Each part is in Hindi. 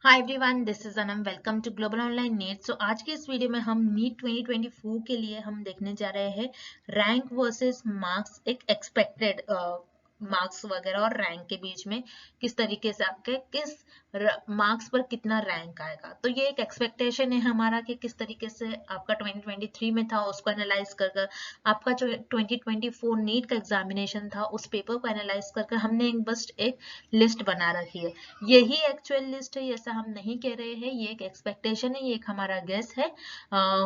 Hi everyone, this is Anam. Welcome to Global Online NEET. So आज के इस वीडियो में हम नीट 2024 के लिए हम देखने जा रहे हैं रैंक वर्सेस मार्क्स, एक एक्सपेक्टेड मार्क्स वगैरह और रैंक के बीच में किस तरीके से आपके किस मार्क्स पर कितना रैंक आएगा। तो ये एक एक्सपेक्टेशन है हमारा कि किस तरीके से आपका 2023 में था उसको एनालाइज कर कर आपका जो 2024 नीट का एग्जामिनेशन था उस पेपर को एनालाइज कर कर हमने बस एक लिस्ट बना रखी है। यही एक्चुअल लिस्ट है, ऐसा हम नहीं कह रहे हैं, ये एक एक्सपेक्टेशन है, ये एक हमारा गेस है।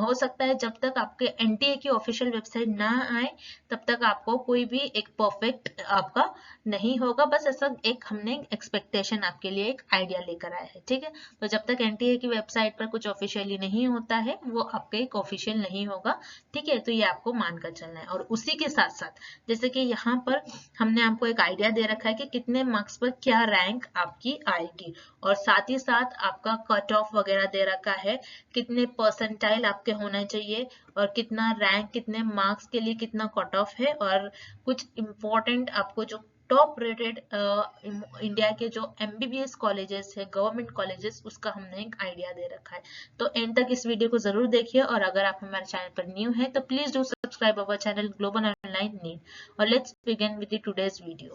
हो सकता है जब तक आपके एनटीए की ऑफिशियल वेबसाइट ना आए तब तक आपको कोई भी एक परफेक्ट आपका नहीं होगा। बस ऐसा एक हमने एक्सपेक्टेशन आपके लिए एक आइडिया लेकर आया है, ठीक है। तो जब तक एनटीए की वेबसाइट पर कुछ ऑफिशियली नहीं होता है वो आपका एक ऑफिशियल नहीं होगा, ठीक है। तो ये आपको मानकर चलना है। और उसी के साथ साथ जैसे कि यहाँ पर हमने आपको एक आइडिया दे रखा है कि कितने मार्क्स पर क्या रैंक आपकी आएगी, और साथ ही साथ आपका कट ऑफ वगैरह दे रखा है, कितने परसेंटाइल आपके होने चाहिए और कितना रैंक कितने मार्क्स के लिए कितना कट ऑफ है, और कुछ इम्पोर्टेंट आपको जो टॉप रेटेड इंडिया के जो एमबीबीएस कॉलेजेस है, गवर्नमेंट कॉलेजेस, उसका हमने एक आइडिया दे रखा है। तो एंड तक इस वीडियो को जरूर देखिए, और अगर आप हमारे चैनल पर न्यू है तो please do subscribe our channel Global Online NEET. और let's begin with the today's video.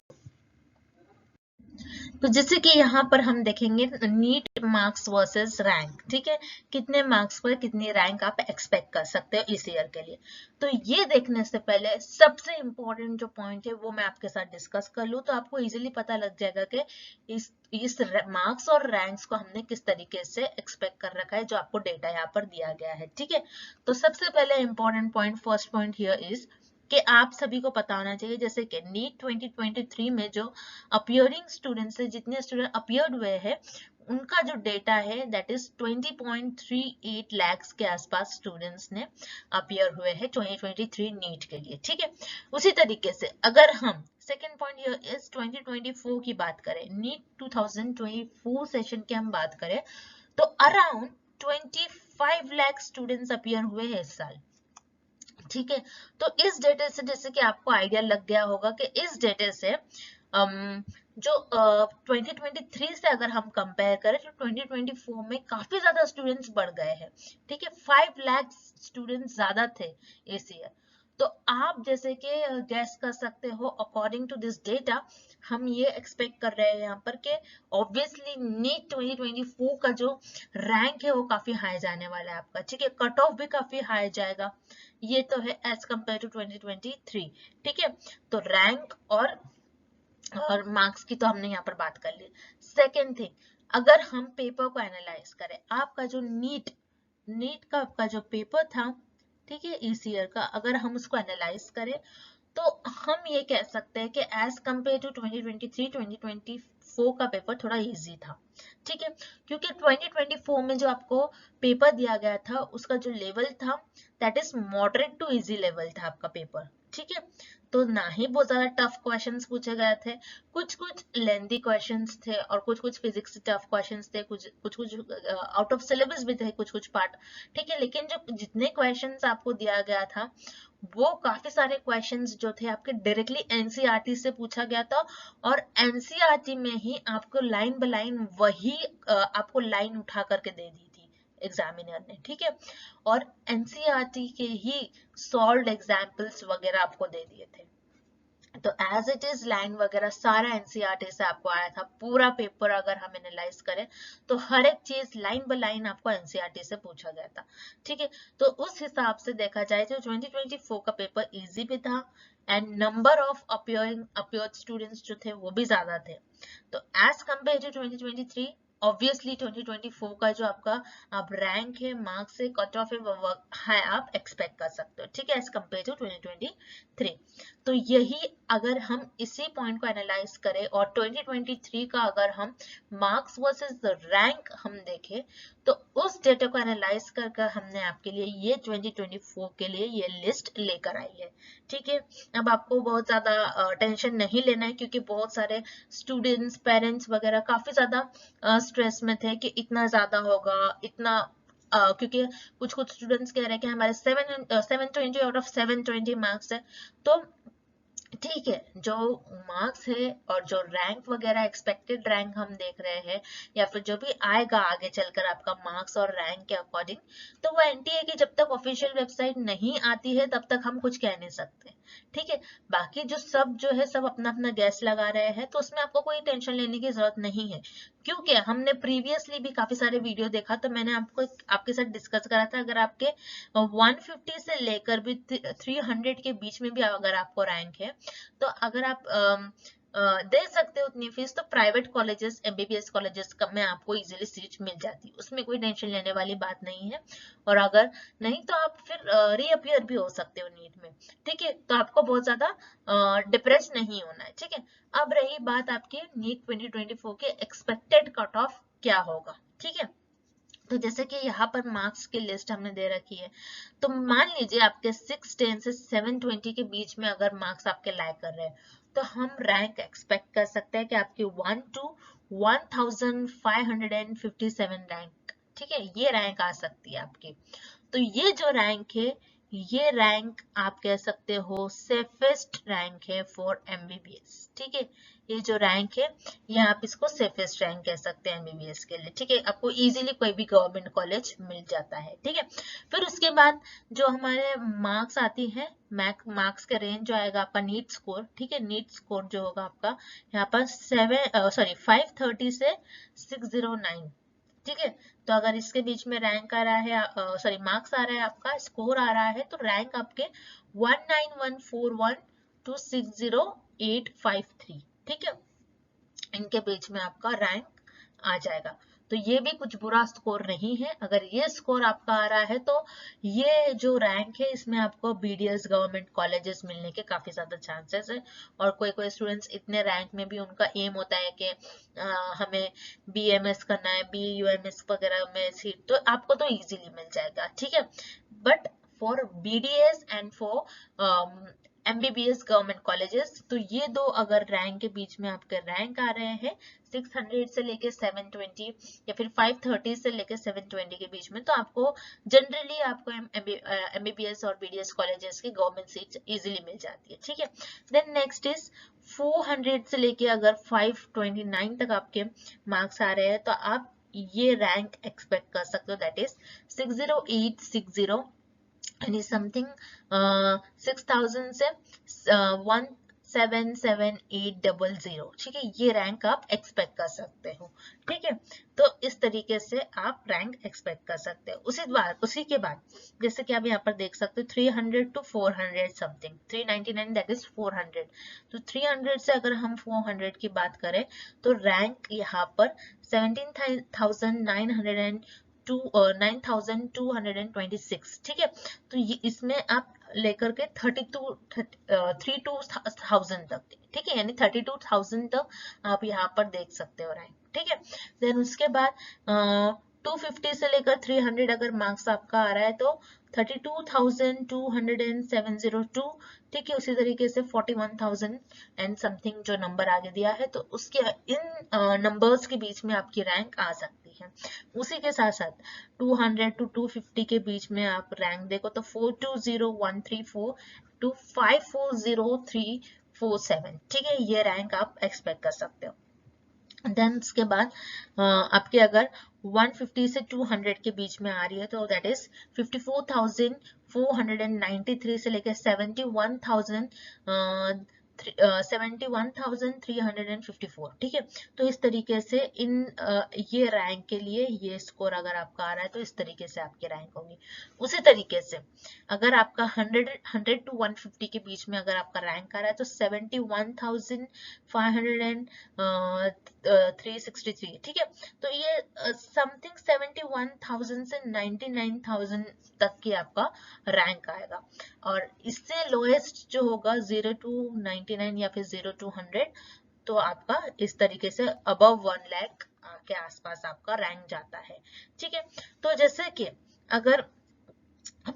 तो जैसे कि यहाँ पर हम देखेंगे नीट मार्क्स वर्सेस रैंक, ठीक है। कितने मार्क्स पर कितनी रैंक आप एक्सपेक्ट कर सकते हो इस ईयर के लिए। तो ये देखने से पहले सबसे इम्पोर्टेंट जो पॉइंट है वो मैं आपके साथ डिस्कस कर लूँ, तो आपको इजीली पता लग जाएगा कि इस मार्क्स और रैंक्स को हमने किस तरीके से एक्सपेक्ट कर रखा है, जो आपको डेटा यहाँ पर दिया गया है, ठीक है। तो सबसे पहले important point, first point here is कि आप सभी को पता होना चाहिए जैसे कि नीट 2023 में जो अपियरिंग स्टूडेंट्स है, जितने स्टूडेंट अपियर्ड हुए हैं उनका जो डेटा है दैट इज 20.38 लाख के आसपास स्टूडेंट्स ने अपियर हुए हैं 2023 नीट के लिए, ठीक है। उसी तरीके से अगर हम सेकेंड पॉइंट ये इस 2024 की बात करें, नीट 2024 सेशन की हम बात करें, तो अराउंड 25 लाख स्टूडेंट्स अपियर हुए हैं इस साल, ठीक है। तो इस डेटा से जैसे कि आपको आइडिया लग गया होगा कि इस डेटा से जो 2023 से अगर हम कंपेयर करें तो 2024 में काफी ज्यादा स्टूडेंट्स बढ़ गए हैं, ठीक है। 5 लाख स्टूडेंट्स ज्यादा थे इस ईयर। तो आप जैसे कि गैस कर सकते हो, अकॉर्डिंग टू दिस डेटा हम ये एक्सपेक्ट कर रहे हैं यहाँ पर कि ऑब्वियसली नीट 2024 का जो रैंक है वो काफी हाई जाने वाला है आपका, ठीक है। कट ऑफ भी काफी हाई जाएगा, ये तो है एज कम्पेयर टू 2023, ठीक है। तो रैंक और मार्क्स की तो हमने यहाँ पर बात कर ली। सेकेंड थिंग, अगर हम पेपर को एनालाइज करें, आपका जो नीट का आपका जो पेपर था, ठीक है, इस ईयर का अगर हम उसको एनालाइज करें तो हम ये कह सकते हैं कि एज कम्पेयर टू 2023-2024 का पेपर थोड़ा इजी था, ठीक है। क्योंकि 2024 में जो आपको पेपर दिया गया था उसका जो लेवल था that is moderate to easy level था आपका पेपर, ठीक है। तो ना ही बहुत ज्यादा टफ क्वेश्चंस पूछे गए थे, कुछ कुछ लेंथी क्वेश्चंस थे और कुछ कुछ फिजिक्स टफ क्वेश्चंस थे, कुछ कुछ आउट ऑफ सिलेबस भी थे कुछ कुछ पार्ट, ठीक है। लेकिन जो जितने क्वेश्चंस आपको दिया गया था वो काफी सारे क्वेश्चंस जो थे आपके डायरेक्टली एनसीईआरटी से पूछा गया था, और एनसीईआरटी में ही आपको लाइन बाय लाइन वही आपको लाइन उठा करके दे दी थी एग्जामिनर ने, ठीक है। और एनसीईआरटी के ही सॉल्व्ड एग्जाम्पल्स वगैरह आपको दे दिए थे। तो एज इट इज लाइन वगैरह सारा एनसीईआरटी से आपको आया था, पूरा पेपर अगर हम एनालाइज करें तो हर एक चीज लाइन बाय लाइन आपको एनसीईआरटी से पूछा गया था, ठीक है। तो उस हिसाब से देखा जाए तो 2024 का पेपर इजी भी था, and number of appeared students जो थे वो भी ज्यादा थे। तो एज कम्पेयर टू 2023 ऑब्वियसली 2024 का जो आपका आप रैंक है, मार्क्स है, कट ऑफ है आप एक्सपेक्ट कर सकते हो, ठीक है, एज कम्पेयर टू 2023। तो यही अगर हम इसी पॉइंट को एनालाइज करें और 2023 का अगर हम मार्क्स वर्सेस रैंक हम देखें तो उस डेटा को एनालाइज कर कर हमने आपके लिए ये 2024 के लिए ये लिस्ट लेकर आई है, ठीक है। अब आपको बहुत ज्यादा टेंशन नहीं लेना है, क्योंकि बहुत सारे स्टूडेंट्स, पेरेंट्स वगैरह काफी ज्यादा स्ट्रेस में थे कि इतना ज्यादा होगा, इतना क्योंकि कुछ कुछ स्टूडेंट्स कह रहे हैं कि हमारे 720 आउट ऑफ 720 मार्क्स है। तो ठीक है, जो मार्क्स है और जो रैंक वगैरह एक्सपेक्टेड रैंक हम देख रहे हैं या फिर जो भी आएगा आगे चलकर आपका मार्क्स और रैंक के अकॉर्डिंग, तो वो एनटीए की जब तक ऑफिशियल वेबसाइट नहीं आती है तब तक हम कुछ कह नहीं सकते। ठीक है, बाकी जो सब जो है सब अपना अपना गैस लगा रहे हैं, तो उसमें आपको कोई टेंशन लेने की जरूरत नहीं है, क्योंकि हमने प्रीवियसली भी काफी सारे वीडियो देखा, तो मैंने आपको आपके साथ डिस्कस करा था, अगर आपके 150 से लेकर भी 300 के बीच में भी अगर आपको रैंक है, तो अगर आप दे सकते हो उतनी फीस, तो प्राइवेट कॉलेजेस एमबीबीएस कॉलेजेस में आपको इजीली सीट मिल जाती है, उसमें कोई टेंशन लेने वाली बात नहीं है। और अगर नहीं तो आप फिर रीअपियर भी हो सकते हो नीट में। ठीक है, तो आपको बहुत ज्यादा डिप्रेस नहीं होना है। ठीक है, अब रही बात आपकी नीट 2024 के एक्सपेक्टेड कट ऑफ क्या होगा। ठीक है, तो जैसे कि यहाँ पर मार्क्स की लिस्ट हमने दे रखी है, तो मान लीजिए आपके 610 से 720 के बीच में अगर मार्क्स आपके लाइक कर रहे हैं, तो हम रैंक एक्सपेक्ट कर सकते हैं कि आपकी 1 to 1557 रैंक, ठीक है, ये रैंक आ सकती है आपकी। तो ये जो रैंक है, ये रैंक आप कह सकते हो सेफेस्ट रैंक है फॉर एमबीबीएस। ठीक है, ये जो रैंक है, ये आप इसको सेफेस्ट रैंक कह सकते हैं एमबीबीएस के लिए। ठीक है, आपको इजीली कोई भी गवर्नमेंट कॉलेज मिल जाता है। ठीक है, फिर उसके बाद जो हमारे मार्क्स आती है, मार्क्स का रेंज जो आएगा आपका नीट स्कोर। ठीक है, नीट स्कोर जो होगा आपका यहाँ पर 530 से 609। ठीक है, तो अगर इसके बीच में रैंक आ रहा है, सॉरी मार्क्स आ रहा है, आपका स्कोर आ रहा है, तो रैंक आपके 19141 टू 60853। ठीक है, इनके बीच में आपका रैंक आ जाएगा। तो ये भी कुछ बुरा स्कोर नहीं है। अगर ये स्कोर आपका आ रहा है, तो ये जो रैंक है, इसमें आपको बीडीएस गवर्नमेंट कॉलेजेस मिलने के काफी ज्यादा चांसेस है। और कोई कोई स्टूडेंट्स इतने रैंक में भी उनका एम होता है कि हमें बीएमएस करना है, बीयूएमएस वगैरह में सीट, तो आपको तो इजीली मिल जाएगा। ठीक है, but for BDS and for MBBS government colleges, तो ये दो अगर रैंक के बीच में आपके रैंक आ रहे हैं 600 से लेके 720 या फिर 530 से लेके 720 के बीच में, तो आपको जनरली आपको एमबीबीएस और बीडीएस कॉलेजेस की गवर्नमेंट सीट इजीली मिल जाती है। ठीक है, देन नेक्स्ट इज 400 से लेके अगर 529 तक आपके मार्क्स आ रहे हैं, तो आप ये रैंक एक्सपेक्ट कर सकते हो, दैट इज 60860 यानी समथिंग 6000 से 177800। ठीक है, ये रैंक आप एक्सपेक्ट कर सकते हो। ठीक है, तो इस तरीके से आप रैंक एक्सपेक्ट कर सकते हो। उसी के बाद जैसे कि आप यहाँ पर देख सकते हो 300 to 400 समथिंग, 399 दैट इज 400। तो 300 से अगर हम 400 की बात करें, तो रैंक यहाँ पर 9226। ठीक है, तो ये इसमें आप लेकर के 32,000 तक, ठीक है, यानी 32,000 तक आप यहाँ पर देख सकते हो रैंक। ठीक है, देन उसके बाद 250 से लेकर 300 अगर मार्क्स आपका आ रहा है, तो 32,20702। ठीक है, उसी तरीके से 41,000 एंड समथिंग जो नंबर आगे दिया है, तो उसके इन नंबर्स के बीच में आपकी रैंक आ सकती है। उसी के साथ साथ 200 to 250 के बीच में आप रैंक देखो, तो 420134 to 540347। ठीक है, ये रैंक आप एक्सपेक्ट कर सकते हो। देन उसके बाद आपके अगर 150 से 200 के बीच में आ रही है, तो दैट इज 54,493 से लेकर 71,354। ठीक है, तो इस तरीके से ये रैंक के लिए ये स्कोर अगर आपका आ रहा है, तो इस तरीके से आपकी रैंक होगी। उसी तरीके से अगर आपका 100 to 150 के बीच में अगर आपका रैंक आ रहा है, तो 71,503 ठीक है, तो ये समथिंग 71,000 से 99,000 तक की आपका रैंक आएगा। और इससे लोएस्ट जो होगा 0 to 99 या फिर 0 to 100, तो आपका इस तरीके से अबव 1 लाख के आसपास आपका रैंक जाता है। ठीक है, तो जैसे कि अगर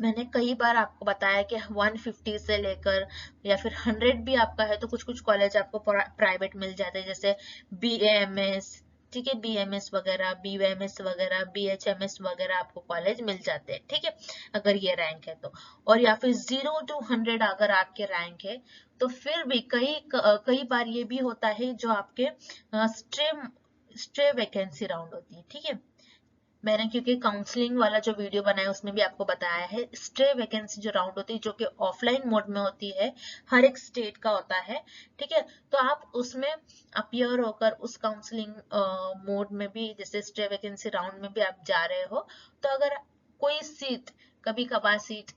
मैंने कई बार आपको बताया कि 150 से लेकर या फिर 100 भी आपका है, तो कुछ कुछ कॉलेज आपको प्राइवेट मिल जाते हैं, जैसे BAMS, ठीक है, BMS वगैरह, BVMS वगैरह, BHMS वगैरह आपको कॉलेज मिल जाते हैं, ठीक है, अगर ये रैंक है तो। और या फिर 0 to 100 अगर आपके रैंक है तो फिर भी कई बार ये भी होता है जो आपके स्ट्रे वैकेंसी राउंड होती है, ठीक है। मैंने क्योंकि काउंसलिंग वाला जो वीडियो बनाया उसमें भी आपको बताया है, स्ट्रे वैकेंसी जो राउंड होती है जो कि ऑफलाइन मोड में होती है, हर एक स्टेट का होता है, ठीक है। तो आप उसमें अपीयर होकर उस काउंसलिंग मोड में भी, जैसे स्ट्रे वैकेंसी राउंड में भी आप जा रहे हो, तो अगर कोई सीट, कभी कभार सीट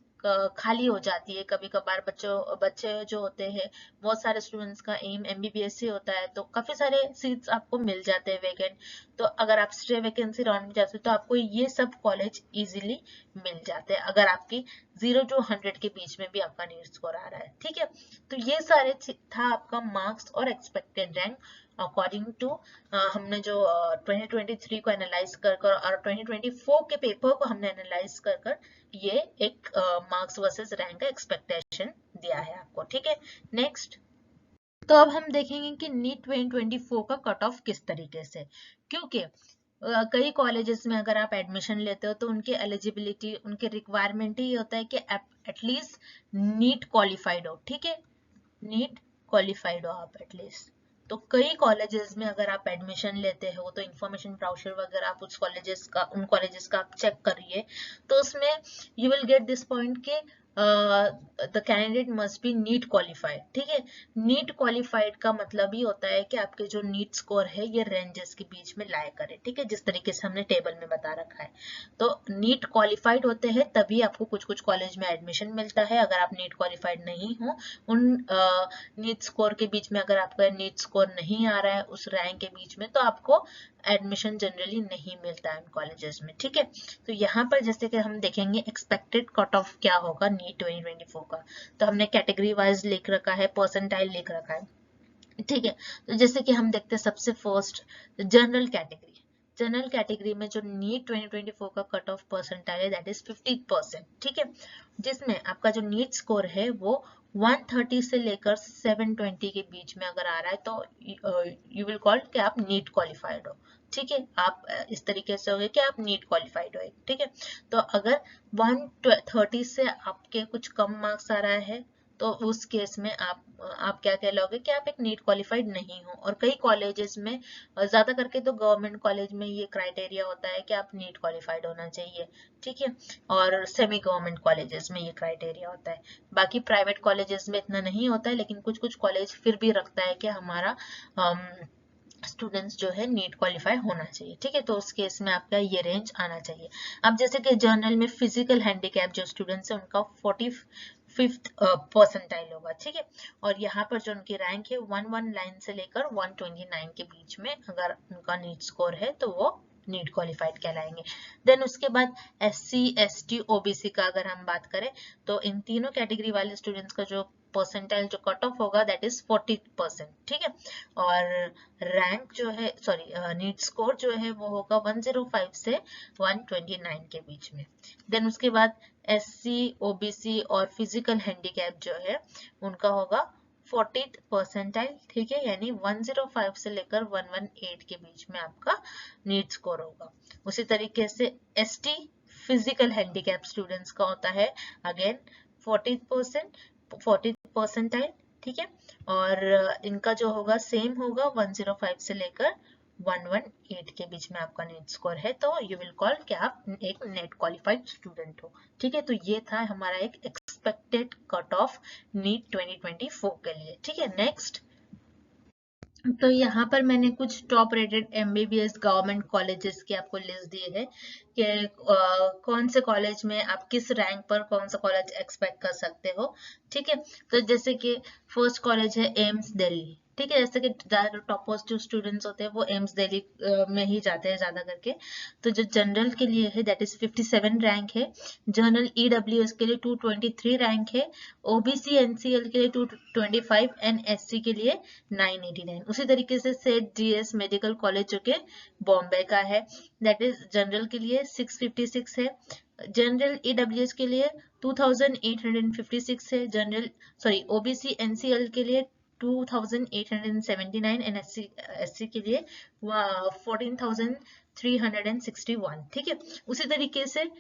खाली हो जाती है, कभी कभार बच्चे जो होते हैं, बहुत सारे स्टूडेंट्स का एम MBBS से होता है, तो काफी सारे सीट्स आपको मिल जाते हैं वैकेंट। तो अगर आप स्ट्रे वैकेंसी राउंड में जाते हो तो आपको ये सब कॉलेज इजीली मिल जाते हैं, अगर आपकी 0 to 100 के बीच में भी आपका नीट स्कोर आ रहा है, ठीक है। तो ये सारे था आपका मार्क्स और एक्सपेक्टेड रैंक अकॉर्डिंग टू हमने जो 2023 को एनालाइज कर और 2024 के पेपर को हमने एनालाइज कर ये एक मार्क्स वर्सेस रैंक का एक्सपेक्टेशन दिया है आपको, ठीक है। नेक्स्ट, तो अब हम देखेंगे कि नीट 2024 का कट ऑफ किस तरीके से, क्योंकि कई कॉलेजेस में अगर आप एडमिशन लेते हो तो उनके एलिजिबिलिटी, उनके रिक्वायरमेंट ही होता है कि एटलीस्ट नीट क्वालिफाइड हो, ठीक है, नीट क्वालिफाइड हो आप एटलीस्ट। तो कई कॉलेजेस में अगर आप एडमिशन लेते हो तो इंफॉर्मेशन ब्राउचर वगैरह आप उन कॉलेजेस का आप चेक करिए, तो उसमें you will get this point के the candidate must be NEET qualified, ठीक है। नीट क्वालिफाइड का मतलब ही होता है कि आपके जो नीट स्कोर है ये रेंजेस के बीच में लाया करे, ठीक है, जिस तरीके से हमने टेबल में बता रखा है। तो नीट क्वालिफाइड होते हैं तभी आपको कुछ कुछ कॉलेज में एडमिशन मिलता है, अगर आप नीट क्वालिफाइड नहीं हो, उन नीट स्कोर के बीच में अगर आपका नीट स्कोर नहीं आ रहा है उस रैंक के बीच में, तो आपको एडमिशन जनरली नहीं मिलता है उन कॉलेजेस में, ठीक है। तो यहाँ पर जैसे कि हम देखेंगे एक्सपेक्टेड कट ऑफ क्या होगा नीट 2024 का, तो हमने कैटेगरी वाइज लिख रखा है, परसेंटाइल लिख रखा है, ठीक है। तो जैसे कि हम देखते हैं सबसे first general category, general category में जो नीट 2024 का कट ऑफ परसेंटाइल है दैट इज 50%, ठीक है, जिसमें आपका जो नीट स्कोर है वो 130 से लेकर 720 के बीच में अगर आ रहा है तो यू विल कॉल कि आप नीट क्वालिफाइड हो, ठीक है। आप इस तरीके से हो गए कि आप नीट क्वालिफाइड हो, ठीक है। तो अगर 130 से आपके कुछ कम मार्क्स आ रहा है तो उस केस में आप क्या कहलाओगे कि आप एक नीट क्वालिफाइड नहीं हो। और कई कॉलेजेस में, ज्यादा करके तो गवर्नमेंट कॉलेज में ये क्राइटेरिया होता है कि आप नीट क्वालिफाइड होना चाहिए, ठीक है, और सेमी गवर्नमेंट कॉलेजेस में ये क्राइटेरिया होता है। बाकी प्राइवेट कॉलेजेस में इतना नहीं होता है, लेकिन कुछ कुछ कॉलेज फिर भी रखता है कि हमारा स्टूडेंट्स जो है नीट क्वालिफाई होना चाहिए, ठीक है। तो उस केस में आपका ये रेंज आना चाहिए। अब जैसे कि जर्नल में फिजिकल हैंडीकैप जो स्टूडेंट्स है उनका 45th परसेंटाइल होगा, ठीक है। और यहाँ पर जो उनकी रैंक है 119 से लेकर 129 के बीच में अगर उनका नीट स्कोर है तो वो नीट क्वालिफाइड कहलाएंगे। देन उसके बाद SC ST OBC का अगर हम बात करें तो इन तीनों कैटेगरी वाले स्टूडेंट्स का जो परसेंटाइल जो कट ऑफ होगा दैट इज 40%, ठीक है। और रैंक जो है, सॉरी, नीट स्कोर जो है वो होगा 105 से 129 के बीच में। देन उसके बाद SC OBC और फिजिकल हैंडीकैप जो है उनका होगा 40th परसेंटाइल, ठीक है, यानी 105 से लेकर 118 के बीच में आपका नीट स्कोर होगा। उसी तरीके से ST फिजिकल हैंडीकैप स्टूडेंट्स का होता है अगेन 40th परसेंटाइल, ठीक है। और इनका जो होगा सेम होगा 105 से लेकर 118 के बीच में आपका नीट स्कोर है, तो यू विल कॉल कि आप एक नेट क्वालिफाइड स्टूडेंट हो, ठीक है। तो ये था हमारा एक एक्सपेक्टेड कट ऑफ नीट 2024 के लिए, ठीक है। नेक्स्ट, तो यहाँ पर मैंने कुछ top rated MBBS government colleges की आपको लिस्ट दी है कि कौन से कॉलेज में आप किस रैंक पर कौन सा कॉलेज एक्सपेक्ट कर सकते हो, ठीक है। तो जैसे कि फर्स्ट कॉलेज है एम्स दिल्ली, ठीक है, जैसे कि ज्यादा टॉपर्स जो स्टूडेंट्स होते हैं वो एम्स दिल्ली में ही जाते हैं ज्यादा करके। तो जो जनरल के लिए है दैट इज 57 रैंक है, जनरल EWS के लिए 223 रैंक है, OBC NCL के लिए 225 एंड SC के लिए 989। उसी तरीके से सेट GS मेडिकल कॉलेज जो कि बॉम्बे का है दैट इज जनरल के लिए 656 है, जनरल EWS के लिए 2856 है, जनरल OBC NCL के लिए 2879 एंड एससी के लिए 14,361। ठीक है, उसी तरीके से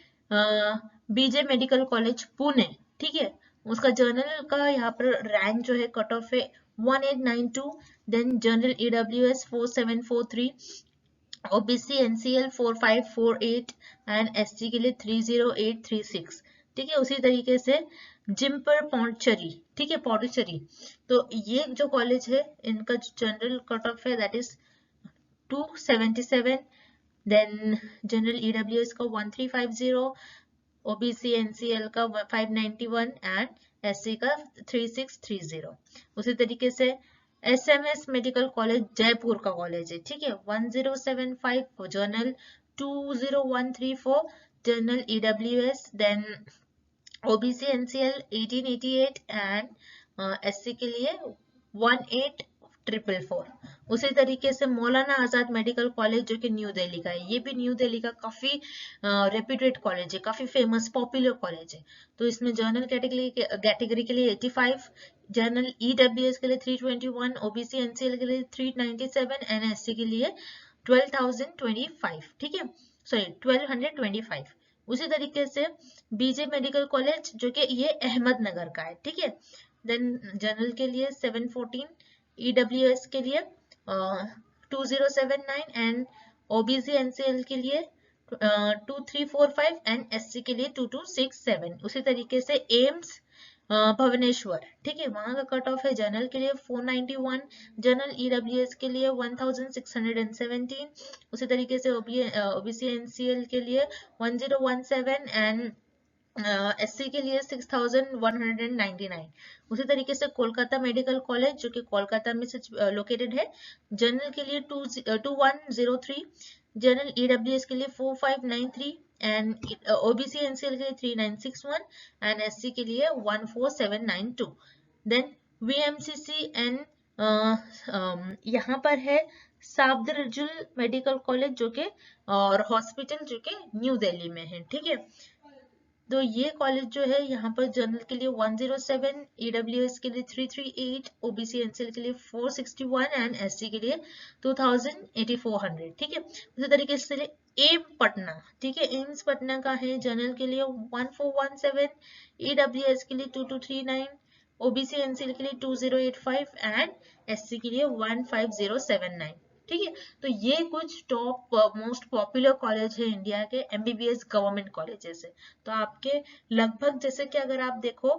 बीजे मेडिकल कॉलेज पुणे, ठीक है, उसका जर्नल का यहाँ पर रैंक जो है कट ऑफ है 1892, then general EWS 4743, OBC NCL 4548 and ST के लिए 30836। ठीक है, उसी तरीके से जिम्पर पौंडचेरी, ठीक है, पौंडचेरी, तो ये जो कॉलेज है इनका जनरल कट ऑफ है that is 277, then general EWS का 1350, ओबीसी एनसीएल का 591 एंड एससी का 3630। उसी तरीके से एसएमएस मेडिकल कॉलेज जयपुर का कॉलेज है, ठीक है, 1075 general, 20134 general EWS, then OBC NCL 1888 and SC के लिए 18444। उसी तरीके से मौलाना आजाद मेडिकल कॉलेज जो कि न्यू दिल्ली का है, ये भी न्यू दिल्ली का काफी रेप्यूटेड कॉलेज है, काफी फेमस पॉपुलर कॉलेज है। तो इसमें जर्नल कैटेगरी के लिए 85, जनरल ईडब्ल्यूएस के लिए 321, ओबीसी एनसीएल के लिए 397 एंड एससी के लिए 12,025, ठीक है, सॉरी 1225। उसी तरीके से बीजे मेडिकल कॉलेज जो कि ये अहमदनगर का है, ठीक है, देन जनरल के लिए 714, ईडब्ल्यूएस के लिए 2079 एंड ओबीसी एनसीएल के लिए 2345 एंड एससी के लिए 2267। उसी तरीके से एम्स भुवनेश्वर, ठीक है, वहां का कट ऑफ है जनरल के लिए 491, जनरल ईडब्ल्यूएस के लिए 1617, उसी तरीके से ओबीसी एनसीएल के लिए 1017 एंड एससी के लिए 6199। उसी तरीके से कोलकाता मेडिकल कॉलेज जो कि कोलकाता में लोकेटेड है, जनरल के लिए 2103, जनरल ईडब्ल्यूएस के लिए 4593 एंड ओबीसी एनसीएल के लिए 3961 एंड एससी के लिए 14792। देन वीएमसीसी एंड यहाँ पर है सफदरजंग मेडिकल कॉलेज जो कि और हॉस्पिटल जो कि न्यू दिल्ली में है, ठीक है। तो ये कॉलेज जो है यहाँ पर जनरल के लिए 107, ईडब्ल्यूएस के लिए 338, ओबीसी एनसीएल के लिए 461 एंड एससी के लिए 2800, ठीक है। उसी तरीके से एम पटना, ठीक है, एम्स पटना का है, जनरल के लिए 1417, ईडब्ल्यूएस के लिए 2239, ओबीसी एनसीएल के लिए 2085 एंड एससी के लिए 15079, ठीक है। तो ये कुछ टॉप मोस्ट पॉपुलर कॉलेज है इंडिया के एमबीबीएस गवर्नमेंट कॉलेजेस है। तो आपके लगभग जैसे कि अगर आप देखो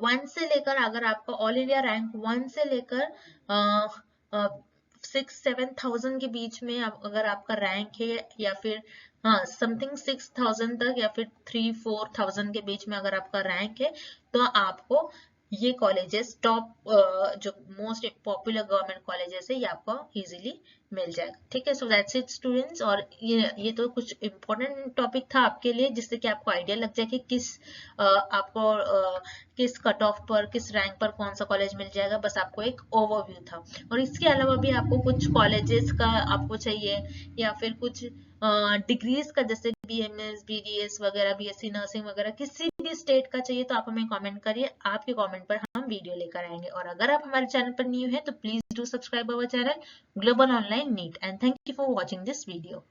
1 से लेकर, अगर आपका ऑल इंडिया रैंक 1 से लेकर 6-7,000 के बीच में अगर आपका रैंक है, या फिर हाँ समथिंग 6,000 तक, या फिर 3-4,000 के बीच में अगर आपका रैंक है, तो आपको ये कॉलेजेस टॉप जो मोस्ट पॉपुलर गवर्नमेंट कॉलेजेस है ये आपको इजीली मिल जाएगा, ठीक है। सो दैट्स इट स्टूडेंट्स, और ये तो कुछ इम्पोर्टेंट टॉपिक था आपके लिए जिससे कि आपको आइडिया लग जाए कि आपको किस कट ऑफ पर, किस रैंक पर कौन सा कॉलेज मिल जाएगा, बस आपको एक ओवरव्यू था। और इसके अलावा भी आपको कुछ कॉलेजेस का आपको चाहिए, या फिर कुछ डिग्रीज का, जैसे बीएमएस, बीडीएस वगैरह, बीएससी नर्सिंग वगैरह, किसी भी स्टेट का चाहिए तो आप हमें कमेंट करिए, आपके कमेंट पर हम वीडियो लेकर आएंगे। और अगर आप हमारे चैनल पर न्यू है तो please do subscribe our channel Global Online NEET, and thank you for watching this video.